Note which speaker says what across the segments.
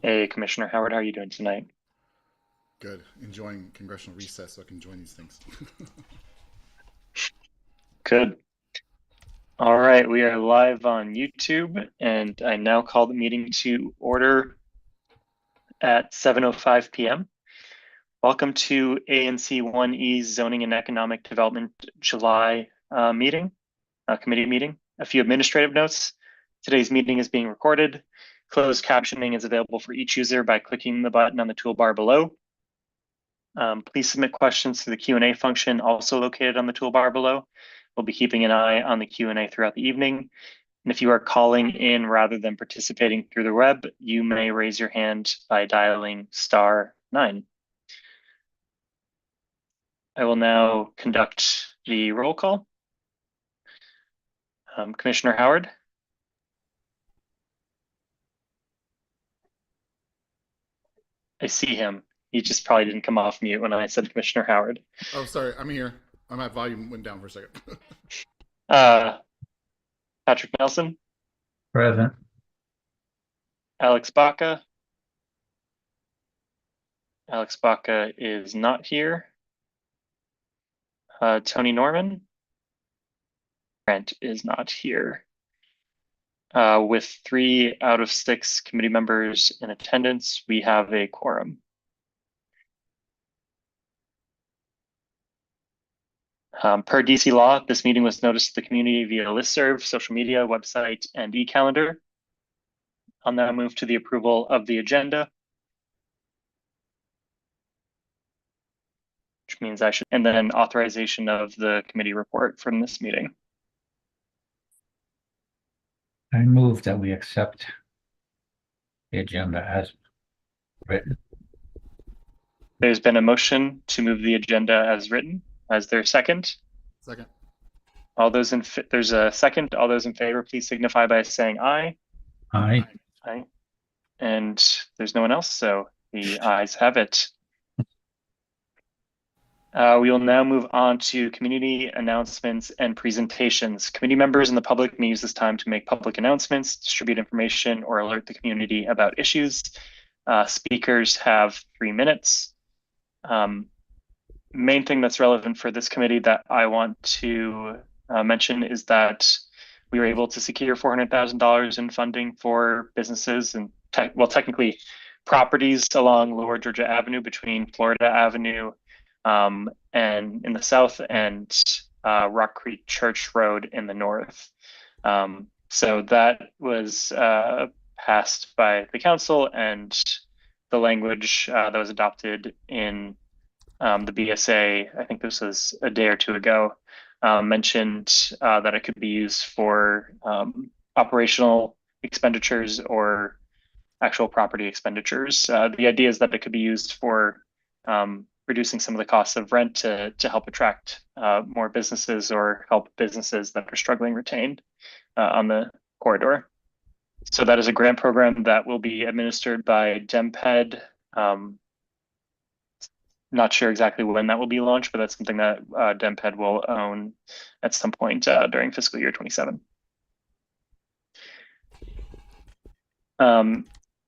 Speaker 1: Hey, Commissioner Howard, how are you doing tonight?
Speaker 2: Good. Enjoying congressional recess so I can join these things.
Speaker 1: Good. All right, we are live on YouTube, and I now call the meeting to order at 7:05 p.m. Welcome to ANC 1E Zoning and Economic Development July committee meeting. A few administrative notes. Today's meeting is being recorded. Closed captioning is available for each user by clicking the button on the toolbar below. Please submit questions to the Q&A function also located on the toolbar below. We'll be keeping an eye on the Q&A throughout the evening. And if you are calling in rather than participating through the web, you may raise your hand by dialing *9. I will now conduct the roll call. Commissioner Howard? I see him. He just probably didn't come off mute when I said Commissioner Howard.
Speaker 2: Oh, sorry. I'm here. My volume went down for a second.
Speaker 1: Uh, Patrick Nelson?
Speaker 3: Present.
Speaker 1: Alex Baca? Alex Baca is not here. Tony Norman? Grant is not here. With 3 out of 6 committee members in attendance, we have a quorum. Per DC law, this meeting was noticed to the community via listserv, social media, website, and e-calendar. I'll now move to the approval of the agenda, which means and then authorization of the committee report from this meeting.
Speaker 3: I move that we accept the agenda as written.
Speaker 1: There's been a motion to move the agenda as written. Is there a second?
Speaker 2: Second.
Speaker 1: There's a second. All those in favor, please signify by saying aye.
Speaker 3: Aye.
Speaker 1: Aye. And there's no one else, so the ayes have it. We will now move on to community announcements and presentations. Committee members and the public may use this time to make public announcements, distribute information, or alert the community about issues. Speakers have 3 minutes. Main thing that's relevant for this committee that I want to mention is that we were able to secure $400,000 in funding for businesses and technically properties along Lower Georgia Avenue between Florida Avenue and in the south and Rock Creek Church Road in the north. So that was passed by the council, and the language that was adopted in the BSA, I think this was a day or 2 ago, mentioned that it could be used for operational expenditures or actual property expenditures. The idea is that it could be used for reducing some of the costs of rent to help attract more businesses or help businesses that are struggling retain on the corridor. So that is a grant program that will be administered by DEMPED. Not sure exactly when that will be launched, but that's something that DEMPED will own at some point during fiscal year 27.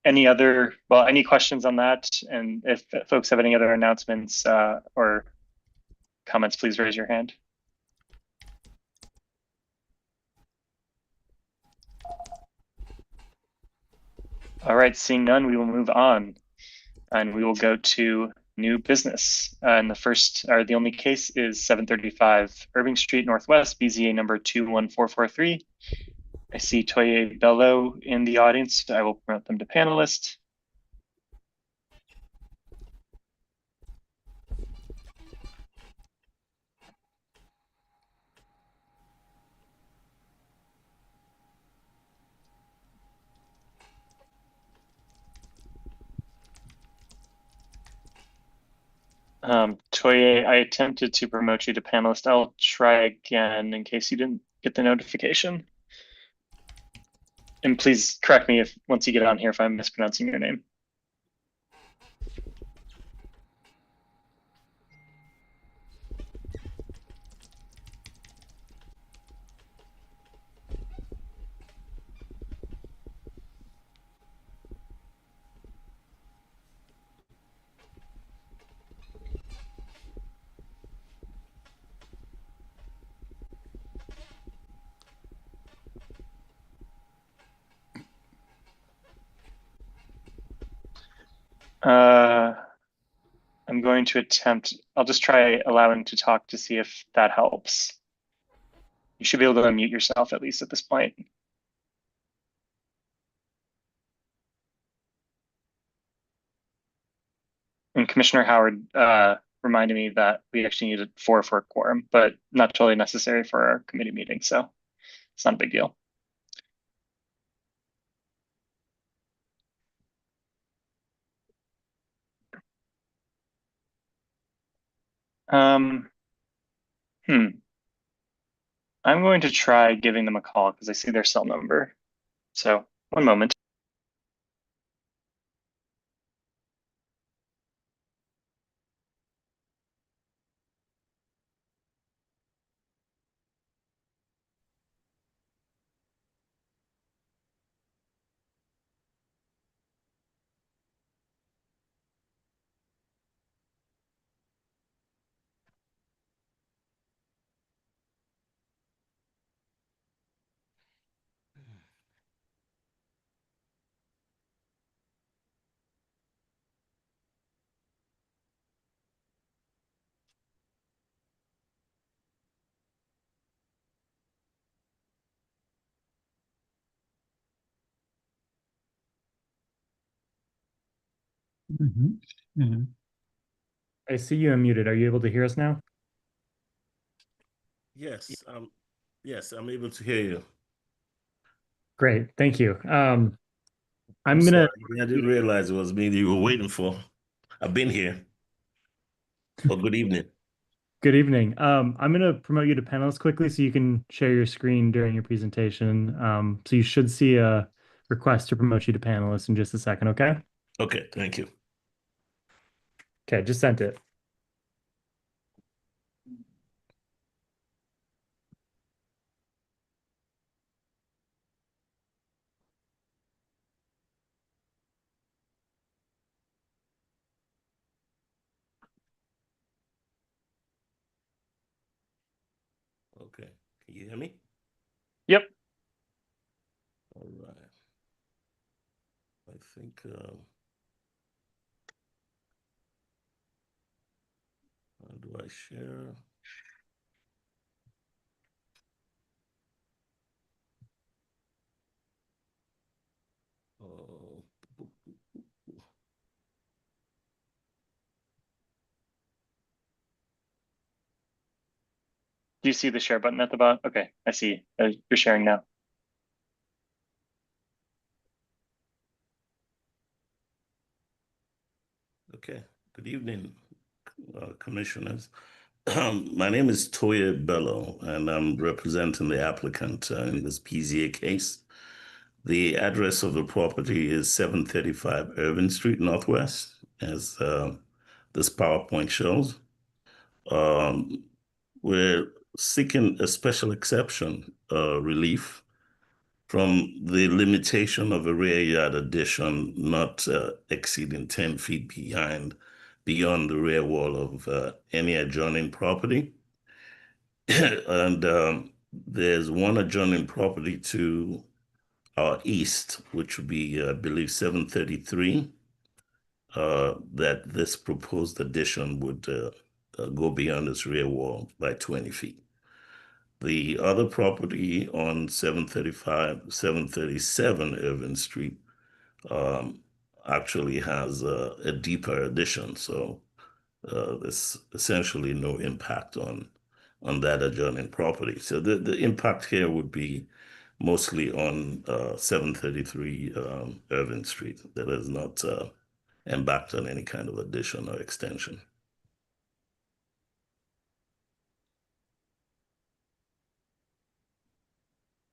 Speaker 1: Any questions on that? And if folks have any other announcements or comments, please raise your hand. All right, seeing none, we will move on and we will go to new business. And the only case is 735 Irving Street Northwest, BZA number 21443. I see Toye Bello in the audience. I will promote them to panelist. Toye, I attempted to promote you to panelist. I'll try again in case you didn't get the notification. And please correct me if once you get on here if I'm mispronouncing your name. Uh, I'm going to attempt, I'll just try allowing to talk to see if that helps. You should be able to unmute yourself at least at this point. And Commissioner Howard reminded me that we actually needed four for a quorum, but not totally necessary for our committee meeting, so it's not a big deal. Um, hmm. I'm going to try giving them a call because I see their cell number. So one moment.
Speaker 3: Mhm. Mhm.
Speaker 4: I see you unmuted. Are you able to hear us now?
Speaker 5: Yes, yes, I'm able to hear you.
Speaker 4: Great, thank you. I'm gonna.
Speaker 5: Sorry, I didn't realize it was me that you were waiting for. I've been here. Well, good evening.
Speaker 4: Good evening. I'm gonna promote you to panelist quickly so you can share your screen during your presentation. So you should see a request to promote you to panelist in just a second, okay?
Speaker 5: Okay, thank you.
Speaker 4: Okay, just sent it.
Speaker 5: Okay, can you hear me?
Speaker 1: Yep.
Speaker 5: All right. I think, how do I share? Oh,
Speaker 1: Do you see the share button at the bottom? Okay, I see. You're sharing now.
Speaker 5: okay. Good evening, commissioners. My name is Toye Bello, and I'm representing the applicant in this PZA case. The address of the property is 735 Irving Street Northwest, as this PowerPoint shows. Um, we're seeking a special exception relief from the limitation of a rear yard addition not exceeding 10 feet beyond the rear wall of any adjoining property. And there's one adjoining property to our east, which would be, I believe, 733, that this proposed addition would go beyond its rear wall by 20 feet. The other property on 737 Irving Street actually has a deeper addition, so there's essentially no impact on that adjoining property. So the impact here would be mostly on 733 Irving Street that is not embarked on any kind of addition or extension.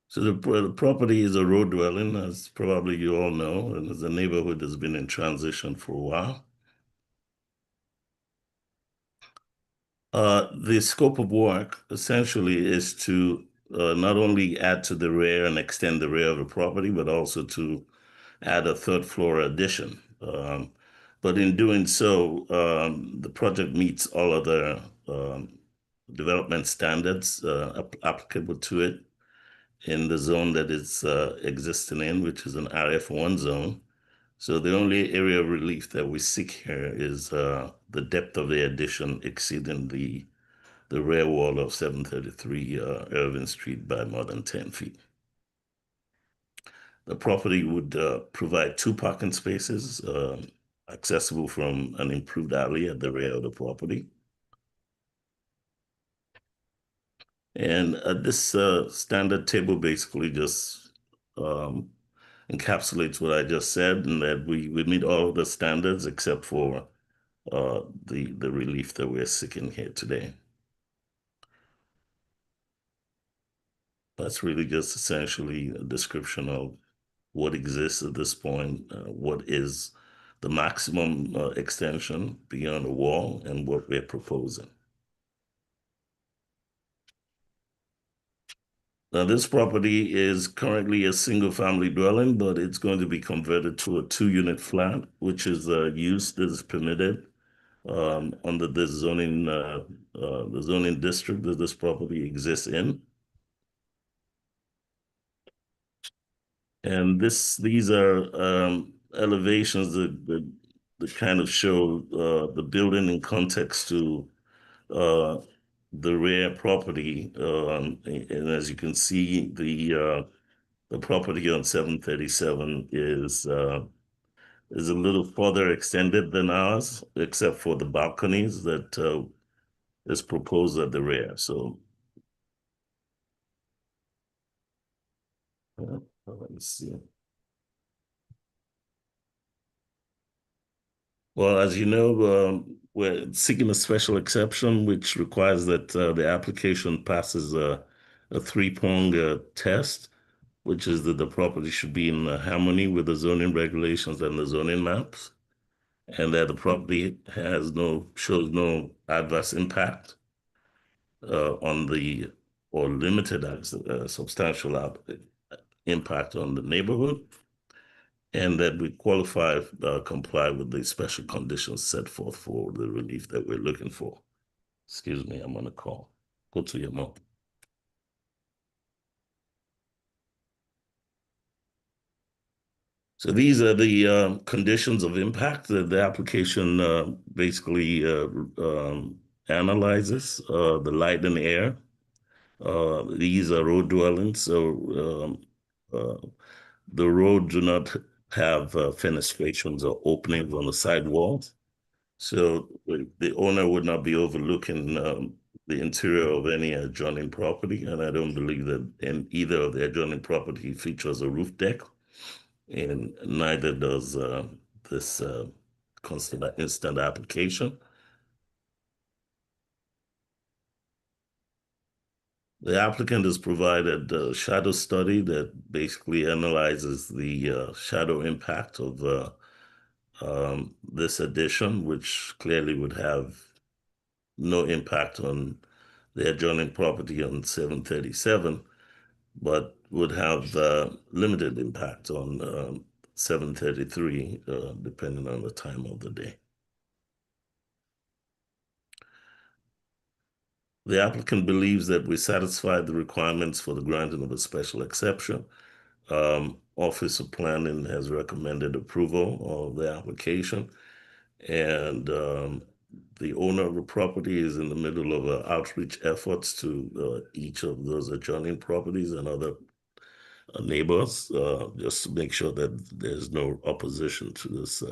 Speaker 5: So the property is a road dwelling, as probably you all know, and the neighborhood has been in transition for a while. The scope of work essentially is to not only add to the rear and extend the rear of the property, but also to add a third floor addition. But in doing so, the project meets all other development standards applicable to it in the zone that it's existing in, which is an RF1 zone. So the only area of relief that we seek here is the depth of the addition exceeding the rear wall of 733 Irving Street by more than 10 feet. The property would provide 2 parking spaces accessible from an improved alley at the rear of the property. And this standard table basically just encapsulates what I just said, and that we meet all of the standards except for the relief that we're seeking here today. That's really just essentially a description of what exists at this point, what is the maximum extension beyond the wall, and what we're proposing. Now, this property is currently a single-family dwelling, but it's going to be converted to a 2-unit flat, which is use that is permitted under the zoning district that this property exists in. And these are elevations that kind of show the building in context to the rear property. And as you can see, the property on 737 is a little further extended than ours, except for the balconies that is proposed at the rear. So let me see. Well, as you know, we're seeking a special exception, which requires that the application passes a 3-prong test, which is that the property should be in harmony with the zoning regulations and the zoning maps, and that the property shows no adverse impact on the, or limited substantial impact on the neighborhood, and that we comply with the special conditions set forth for the relief that we're looking for. Excuse me, I'm on a call. Go to your mouth. So these are the conditions of impact that the application basically analyzes: the light and air. These are road dwellings, so the road do not have fenestrations or openings on the side walls. So the owner would not be overlooking the interior of any adjoining property, and I don't believe that in either of the adjoining property features a roof deck, and neither does this instant application. The applicant has provided a shadow study that basically analyzes the shadow impact of this addition, which clearly would have no impact on the adjoining property on 737, but would have limited impact on 733, depending on the time of the day. The applicant believes that we satisfied the requirements for the granting of a special exception. Office of Planning has recommended approval of the application, and the owner of the property is in the middle of outreach efforts to each of those adjoining properties and other neighbors, just to make sure that there's no opposition to this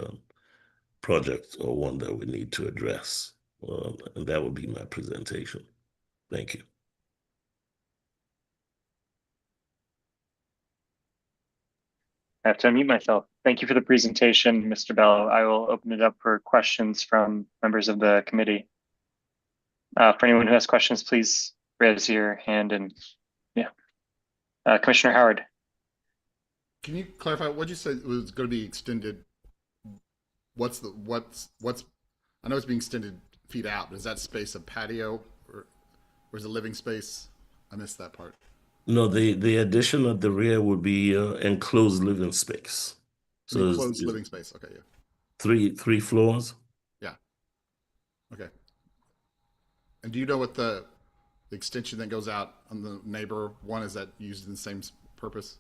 Speaker 5: project, or one that we need to address. And that would be my presentation. Thank you.
Speaker 1: I have to unmute myself. Thank you for the presentation, Mr. Bello. I will open it up for questions from members of the committee. For anyone who has questions, please raise your hand. And yeah, Commissioner Howard.
Speaker 2: Can you clarify what you said was going to be extended? What's I know it's being extended feet out, but is that space a patio or is it living space? I missed that part.
Speaker 5: No, the addition at the rear would be enclosed living space. So
Speaker 2: Enclosed living space. Okay, yeah.
Speaker 5: Three floors.
Speaker 2: Yeah. Okay. And do you know what the extension that goes out on the neighbor one, is that used in the same purpose?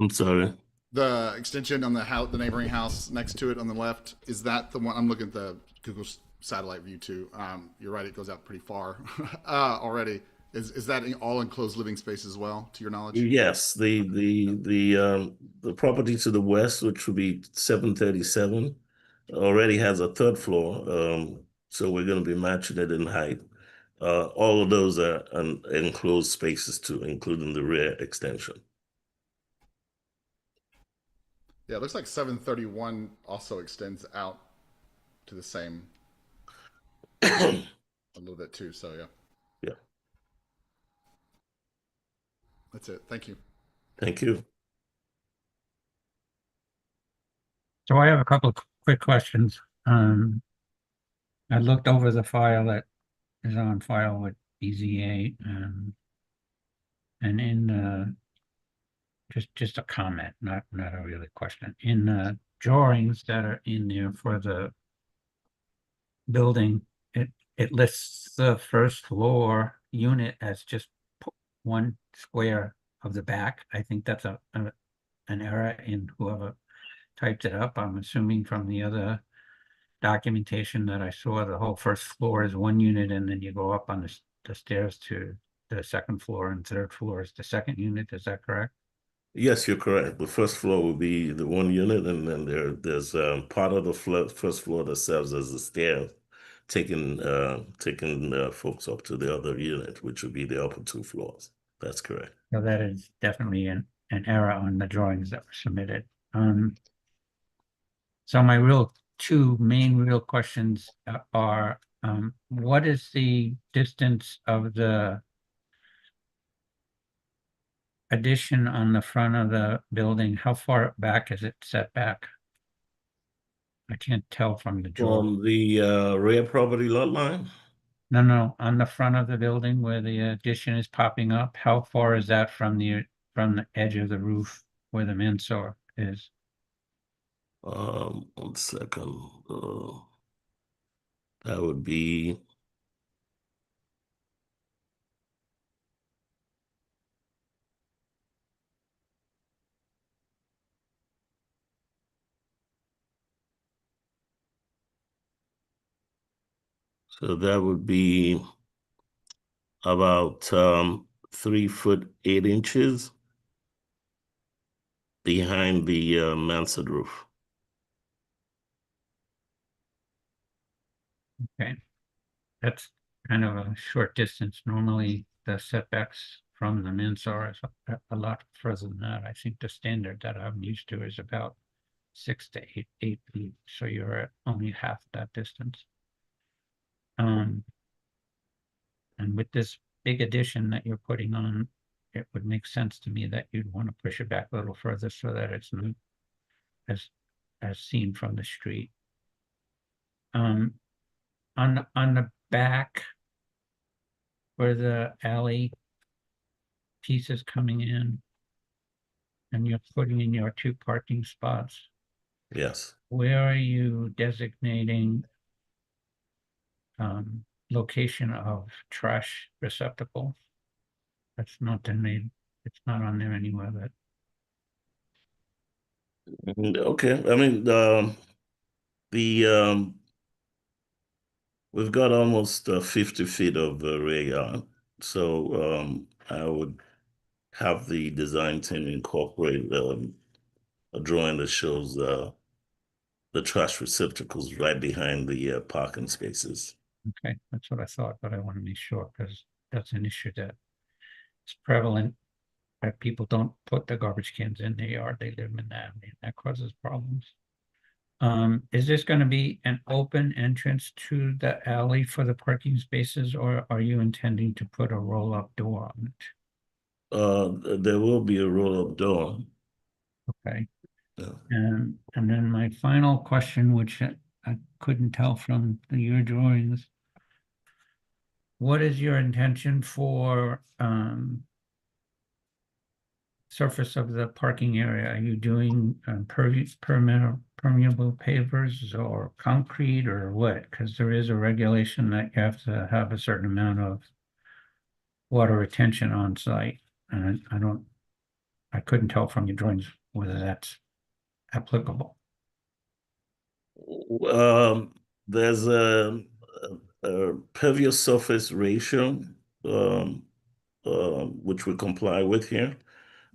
Speaker 5: I'm sorry.
Speaker 2: The extension on the house, the neighboring house next to it on the left, is that the one? I'm looking at the Google satellite view too. You're right; it goes out pretty far already. Is that all enclosed living space as well, to your knowledge?
Speaker 5: Yes, the property to the west, which would be 737, already has a third floor. So we're going to be matching it in height. All of those are enclosed spaces too, including the rear extension.
Speaker 2: Yeah, it looks like 731 also extends out to the same a little bit too. So yeah,
Speaker 5: Yeah,
Speaker 2: that's it. Thank you.
Speaker 5: thank you.
Speaker 3: So I have a couple of quick questions. I looked over the file that is on file with BZA, and in just a comment, not a really question. In the drawings that are in there for the building, it lists the first floor unit as just one square of the back. I think that's an error in whoever typed it up. I'm assuming from the other documentation that I saw, the whole first floor is one unit, and then you go up on the stairs to the second floor, and third floor is the second unit. Is that correct?
Speaker 5: Yes, you're correct. The first floor will be the one unit, and then there's part of the first floor that serves as the stairs, taking folks up to the other unit, which would be the upper two floors. That's correct.
Speaker 3: So that is definitely an error on the drawings that were submitted. So my two main real questions are, what is the distance of the addition on the front of the building? How far back is it set back? I can't tell from the drawing.
Speaker 5: From the rear property lot line,
Speaker 3: No, on the front of the building where the addition is popping up, how far is that from the edge of the roof where the mansard is?
Speaker 5: 1 second. That would be so that would be about 3 foot 8 inches behind the mansard roof.
Speaker 3: Okay, that's kind of a short distance. Normally, the setbacks from the mansard is a lot further than that. I think the standard that I'm used to is about 6 to 8 feet. So you're at only half that distance. And with this big addition that you're putting on, it would make sense to me that you'd want to push it back a little further so that it's not as seen from the street. On the back where the alley piece is coming in and you're putting in your 2 parking spots,
Speaker 5: Yes.
Speaker 3: where are you designating location of trash receptacle? That's not the name. It's not on there anywhere, but
Speaker 5: Okay. I mean, we've got almost 50 feet of rear yard, so I would have the design team incorporate a drawing that shows the trash receptacles right behind the parking spaces.
Speaker 3: okay, that's what I thought, but I want to make sure because that's an issue that is prevalent. That people don't put the garbage cans in their yard, they live in that, and that causes problems. Is this going to be an open entrance to the alley for the parking spaces, or are you intending to put a roll-up door on it?
Speaker 5: There will be a roll-up door.
Speaker 3: Okay.
Speaker 5: Yeah.
Speaker 3: And then my final question, which I couldn't tell from your drawings. What is your intention for surface of the parking area? Are you doing permeable pavers or concrete or what? Because there is a regulation that you have to have a certain amount of water retention on site. And I couldn't tell from your drawings whether that's applicable.
Speaker 5: There's a pervious surface ratio, which we comply with here,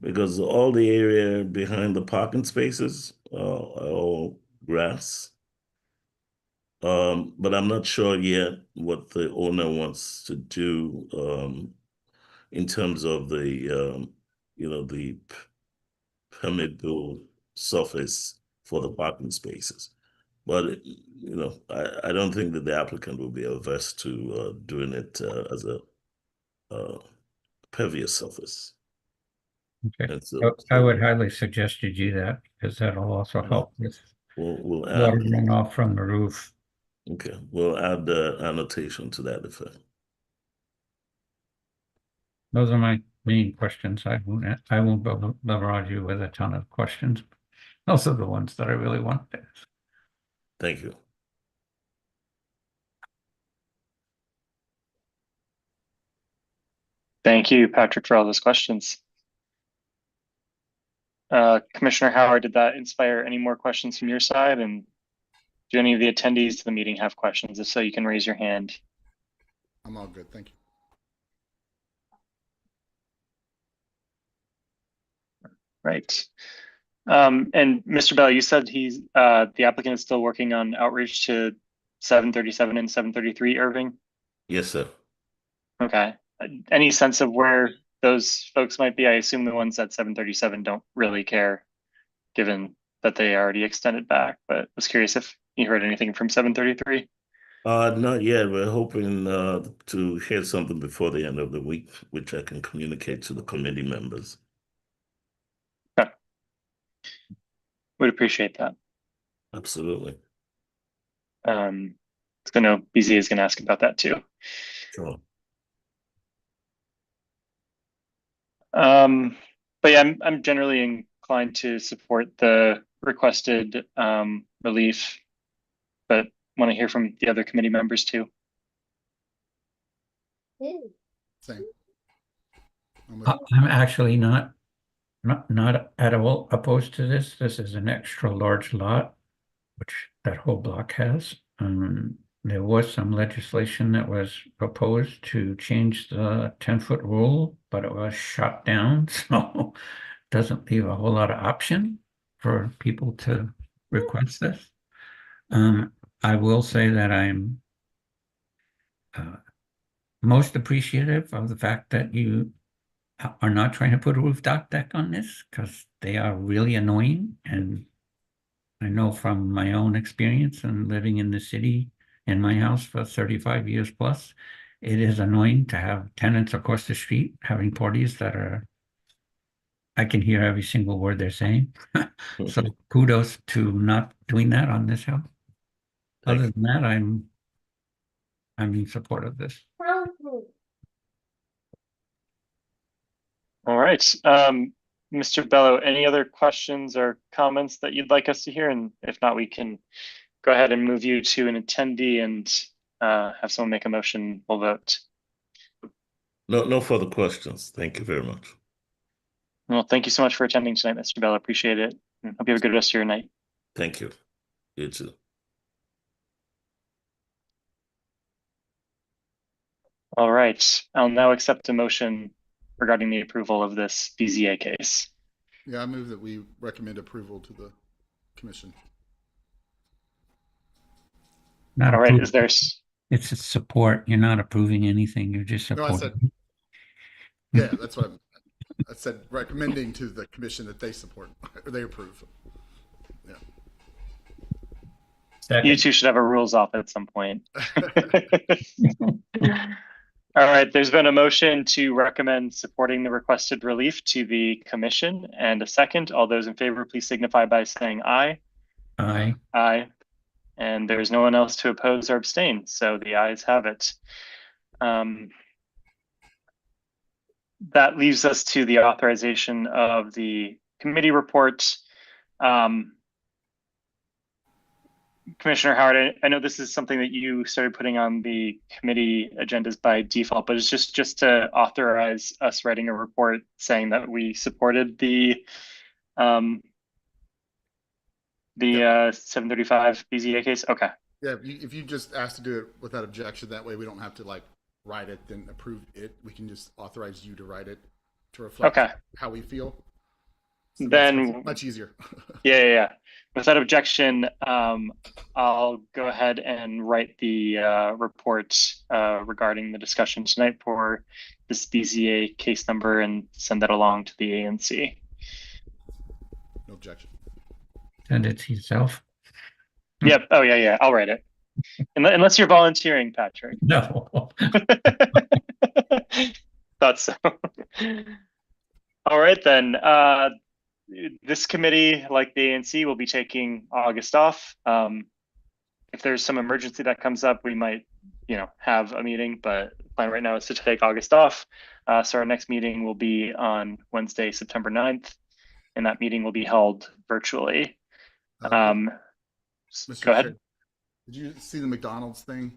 Speaker 5: because all the area behind the parking spaces are all grass. But I'm not sure yet what the owner wants to do in terms of the the permeable surface for the parking spaces. But I don't think that the applicant will be averse to doing it as a pervious surface.
Speaker 3: Okay.
Speaker 5: And so,
Speaker 3: I would highly suggest you do that because that'll also help with
Speaker 5: we'll
Speaker 3: water
Speaker 5: add.
Speaker 3: runoff from the roof.
Speaker 5: Okay, we'll add the annotation to that effect.
Speaker 3: Those are my main questions. I won't barrage you with a ton of questions. Those are the ones that I really want to ask.
Speaker 5: Thank you.
Speaker 1: Thank you, Patrick, for all those questions. Commissioner Howard, did that inspire any more questions from your side? And do any of the attendees to the meeting have questions? If so, you can raise your hand.
Speaker 2: I'm all good. Thank you.
Speaker 1: Right. And Mr. Bell, you said the applicant is still working on outreach to 737 and 733 Irving.
Speaker 5: Yes, sir.
Speaker 1: Okay. Any sense of where those folks might be? I assume the ones at 737 don't really care, given that they already extended back, but was curious if you heard anything from 733.
Speaker 5: Not yet. We're hoping to hear something before the end of the week, which I can communicate to the committee members.
Speaker 1: Okay. Would appreciate that.
Speaker 5: Absolutely.
Speaker 1: I know BZ is going to ask about that too.
Speaker 5: Sure.
Speaker 1: But yeah, I'm generally inclined to support the requested relief, but want to hear from the other committee members too.
Speaker 2: Same.
Speaker 3: I'm actually not at all opposed to this. This is an extra large lot, which that whole block has. There was some legislation that was proposed to change the 10-foot rule, but it was shot down, so doesn't leave a whole lot of option for people to request this. I will say that I'm most appreciative of the fact that you are not trying to put a roof dock deck on this because they are really annoying. And I know from my own experience and living in the city in my house for 35 years plus, it is annoying to have tenants across the street having parties that I can hear every single word they're saying. So kudos to not doing that on this house. Other than that, I'm in support of this.
Speaker 1: All right. Mr. Bello, any other questions or comments that you'd like us to hear? And if not, we can go ahead and move you to an attendee and have someone make a motion. We'll vote.
Speaker 5: No further questions. Thank you very much.
Speaker 1: Well, thank you so much for attending tonight, Mr. Bello. Appreciate it. And hope you have a good rest of your night.
Speaker 5: Thank you. You too.
Speaker 1: All right. I'll now accept a motion regarding the approval of this BZA case.
Speaker 2: Yeah, I move that we recommend approval to the commission.
Speaker 3: Not
Speaker 1: All right.
Speaker 3: approving.
Speaker 1: Is there?
Speaker 3: It's a support. You're not approving anything. You're just
Speaker 2: No, I
Speaker 3: supporting.
Speaker 2: said, yeah, that's what I said, recommending to the commission that they support or they approve. Yeah.
Speaker 3: Second.
Speaker 1: You two should have a rules off at some point. All right, there's been a motion to recommend supporting the requested relief to the commission and a second. All those in favor, please signify by saying aye.
Speaker 3: Aye.
Speaker 1: Aye. And there's no one else to oppose or abstain, so the ayes have it. That leaves us to the authorization of the committee report. Commissioner Howard, I know this is something that you started putting on the committee agendas by default, but it's just to authorize us writing a report saying that we supported the The 735 BZA case? Okay.
Speaker 2: Yeah, if you just ask to do it without objection, that way we don't have to like write it, then approve it. We can just authorize you to write it to reflect
Speaker 1: Okay.
Speaker 2: how we feel. So that's
Speaker 1: Then,
Speaker 2: much easier.
Speaker 1: yeah. Without objection, I'll go ahead and write the report regarding the discussion tonight for this BZA case number and send that along to the ANC.
Speaker 2: No objection.
Speaker 3: Send it to yourself.
Speaker 1: Yep. Oh, yeah. I'll write it. Unless you're volunteering, Patrick.
Speaker 3: No.
Speaker 1: Thought so. All right, then. This committee, like the ANC, will be taking August off. If there's some emergency that comes up, we might, have a meeting, but the plan right now is to take August off. So our next meeting will be on Wednesday, September 9th, and that meeting will be held virtually.
Speaker 2: Mr.
Speaker 1: Go ahead.
Speaker 2: Chair, did you see the McDonald's thing?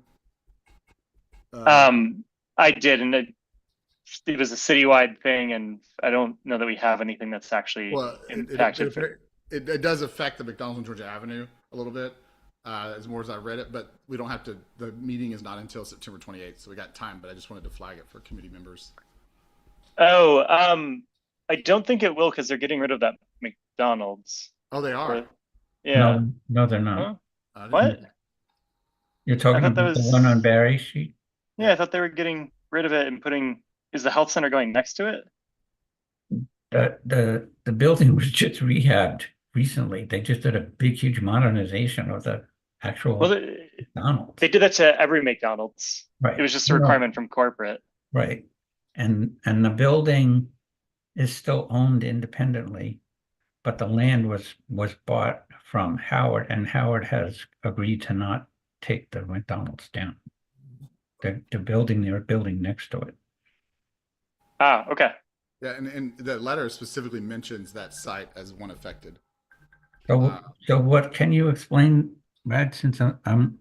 Speaker 1: I did, and it was a citywide thing, and I don't know that we have anything that's actually impacted.
Speaker 2: It does affect the McDonald's on Georgia Avenue a little bit, as more as I read it, but we don't have to. The meeting is not until September 28th, so we got time. But I just wanted to flag it for committee members.
Speaker 1: Oh, I don't think it will because they're getting rid of that McDonald's.
Speaker 2: Oh, they are.
Speaker 1: Yeah.
Speaker 3: No, they're not.
Speaker 1: Huh? What?
Speaker 3: You're talking about the one on Barry Street?
Speaker 1: Yeah, I thought they were getting rid of it and putting. Is the health center going next to it?
Speaker 3: The building was just rehabbed recently. They just did a big, huge modernization of the actual McDonald's.
Speaker 1: They did that to every McDonald's.
Speaker 3: Right.
Speaker 1: It was just a requirement from corporate.
Speaker 3: Right. And the building is still owned independently, but the land was bought from Howard, and Howard has agreed to not take the McDonald's down. The building they're building next to it.
Speaker 1: Ah, okay.
Speaker 2: Yeah, and the letter specifically mentions that site as one affected.
Speaker 3: So what can you explain, Brad, since I'm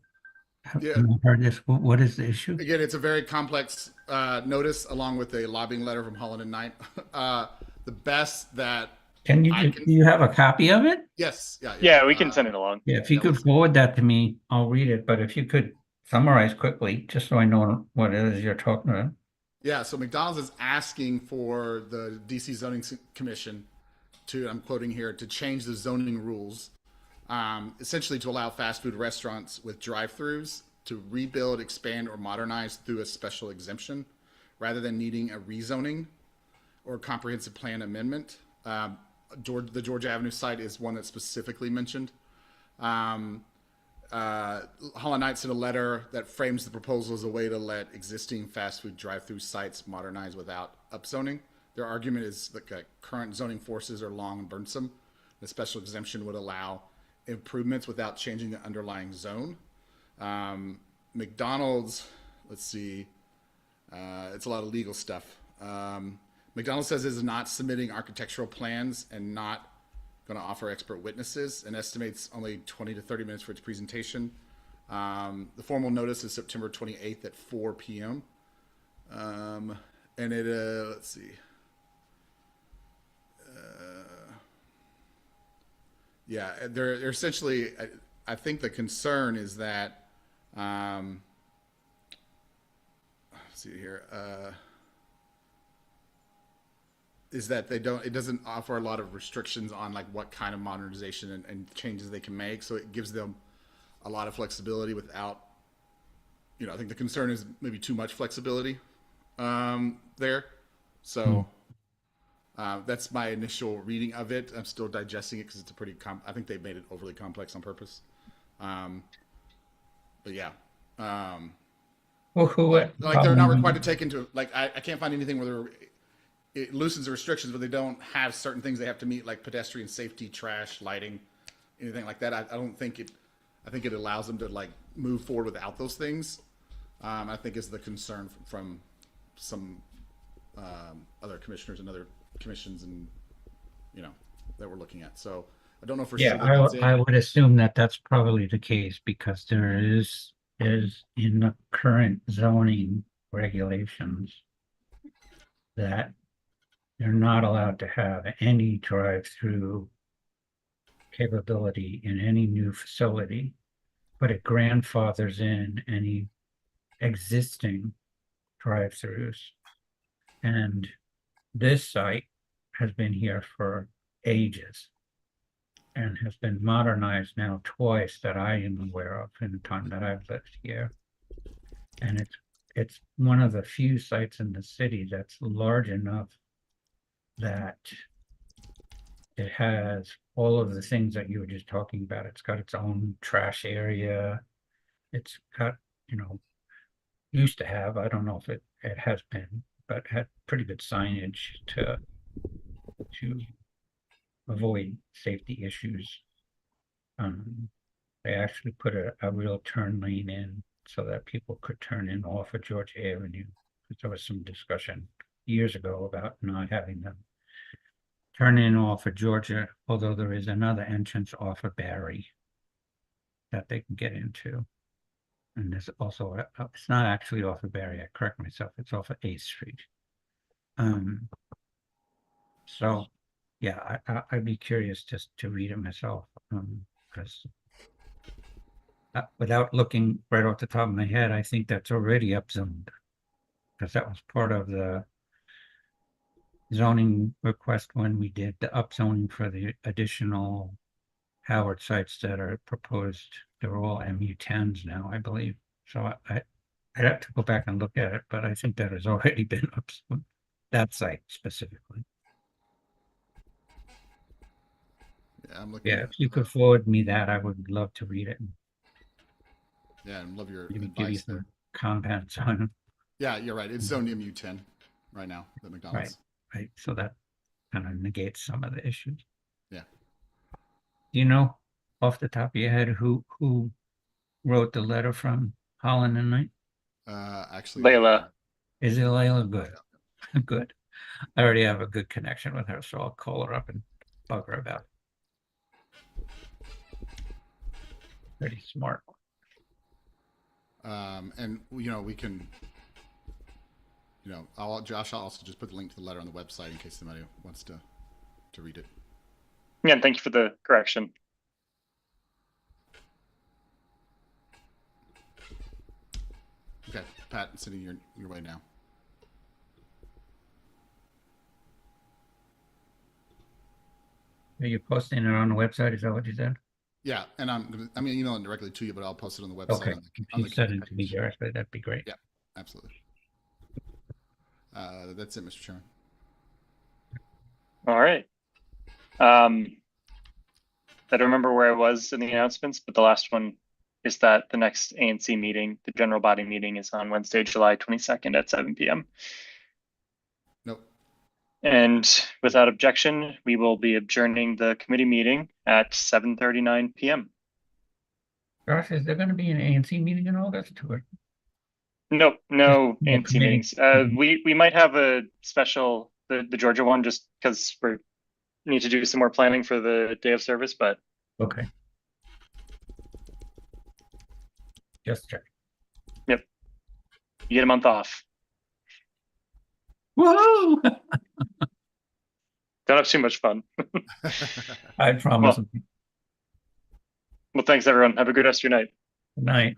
Speaker 3: heard this, what is the issue?
Speaker 2: Again, it's a very complex notice along with a lobbying letter from Holland and Knight. The best that
Speaker 3: do you have a copy of it?
Speaker 2: Yes.
Speaker 1: Yeah, we can send it along.
Speaker 3: Yeah, if you could forward that to me, I'll read it. But if you could summarize quickly, just so I know what it is you're talking about.
Speaker 2: Yeah, so McDonald's is asking for the DC Zoning Commission to, I'm quoting here, to change the zoning rules, essentially to allow fast food restaurants with drive-throughs to rebuild, expand, or modernize through a special exemption, rather than needing a rezoning or comprehensive plan amendment. The Georgia Avenue site is one that's specifically mentioned. Holland Knight sent a letter that frames the proposal as a way to let existing fast food drive-through sites modernize without upzoning. Their argument is that current zoning forces are long and burdensome. The special exemption would allow improvements without changing the underlying zone. McDonald's, let's see, it's a lot of legal stuff. McDonald's says it is not submitting architectural plans and not going to offer expert witnesses, and estimates only 20 to 30 minutes for its presentation. The formal notice is September 28th at 4 p.m. And it, let's see. Yeah, they're essentially, I think the concern is that, let's see here, is that it doesn't offer a lot of restrictions on like what kind of modernization and changes they can make. So it gives them a lot of flexibility without, I think the concern is maybe too much flexibility there. So that's my initial reading of it. I'm still digesting it because it's a pretty, I think they made it overly complex on purpose. But yeah. Like they're not required to take into, like, I can't find anything where it loosens the restrictions, but they don't have certain things they have to meet, like pedestrian safety, trash, lighting, anything like that. I don't think it, I think it allows them to like move forward without those things. I think is the concern from some other commissioners and other commissions and, that we're looking at. So I don't know for sure.
Speaker 3: I would assume that that's probably the case because there is in the current zoning regulations that they're not allowed to have any drive-through capability in any new facility, but it grandfathers in any existing drive-throughs. And this site has been here for ages and has been modernized now twice that I am aware of in the time that I've lived here. And it's one of the few sites in the city that's large enough that it has all of the things that you were just talking about. It's got its own trash area. It's got, used to have, I don't know if it has been, but had pretty good signage to avoid safety issues. They actually put a real turn lane in so that people could turn in off of Georgia Avenue. There was some discussion years ago about not having them turn in off of Georgia, although there is another entrance off of Barry that they can get into. And there's also, it's not actually off of Barry, I correct myself, it's off of 8th Street. So yeah, I'd be curious just to read it myself, because without looking right off the top of my head, I think that's already upzoned, because that was part of the zoning request when we did the upzoning for the additional Howard sites that are proposed. They're all MU10s now, I believe. So I'd have to go back and look at it, but I think that has already been upzoned, that site specifically.
Speaker 2: Yeah, I'm looking.
Speaker 3: Yeah, if you could forward me that, I would love to read it.
Speaker 2: Yeah, and love your
Speaker 3: Give you
Speaker 2: advice there.
Speaker 3: some comments on it.
Speaker 2: Yeah, you're right. It's zoned MU10 right now, the McDonald's.
Speaker 3: Right. So that kind of negates some of the issues.
Speaker 2: Yeah.
Speaker 3: Do you know off the top of your head who wrote the letter from Holland and Knight?
Speaker 2: Actually,
Speaker 1: Layla.
Speaker 3: Is it Layla? Good. Good. I already have a good connection with her, so I'll call her up and bug her about it. Pretty smart.
Speaker 2: and we can, Josh, I'll also just put the link to the letter on the website in case somebody wants to read it.
Speaker 1: Yeah, and thank you for the correction.
Speaker 2: Okay, Pat, I'm sending your way now.
Speaker 3: Are you posting it on the website? Is that what you said?
Speaker 2: Yeah, and I'm emailing directly to you, but I'll post it on the website.
Speaker 3: Okay, if you send it to me directly, that'd be great.
Speaker 2: Yeah, absolutely. That's it, Mr. Chairman.
Speaker 1: All right. I don't remember where I was in the announcements, but the last one is that the next ANC meeting, the general body meeting, is on Wednesday, July 22nd at 7 p.m.
Speaker 2: Nope.
Speaker 1: And without objection, we will be adjourning the committee meeting at 7:39 p.m.
Speaker 3: Josh, is there going to be an ANC meeting in August? Or
Speaker 1: Nope, no
Speaker 3: Yeah,
Speaker 1: ANC
Speaker 3: committee.
Speaker 1: meetings. We might have a special, the Georgia one, just because we need to do some more planning for the day of service, but
Speaker 3: Okay. Just check.
Speaker 1: you get a month off.
Speaker 3: Whoa!
Speaker 1: Don't have too much fun.
Speaker 3: I promise.
Speaker 1: Well, thanks everyone. Have a good rest of your night.
Speaker 3: Good night.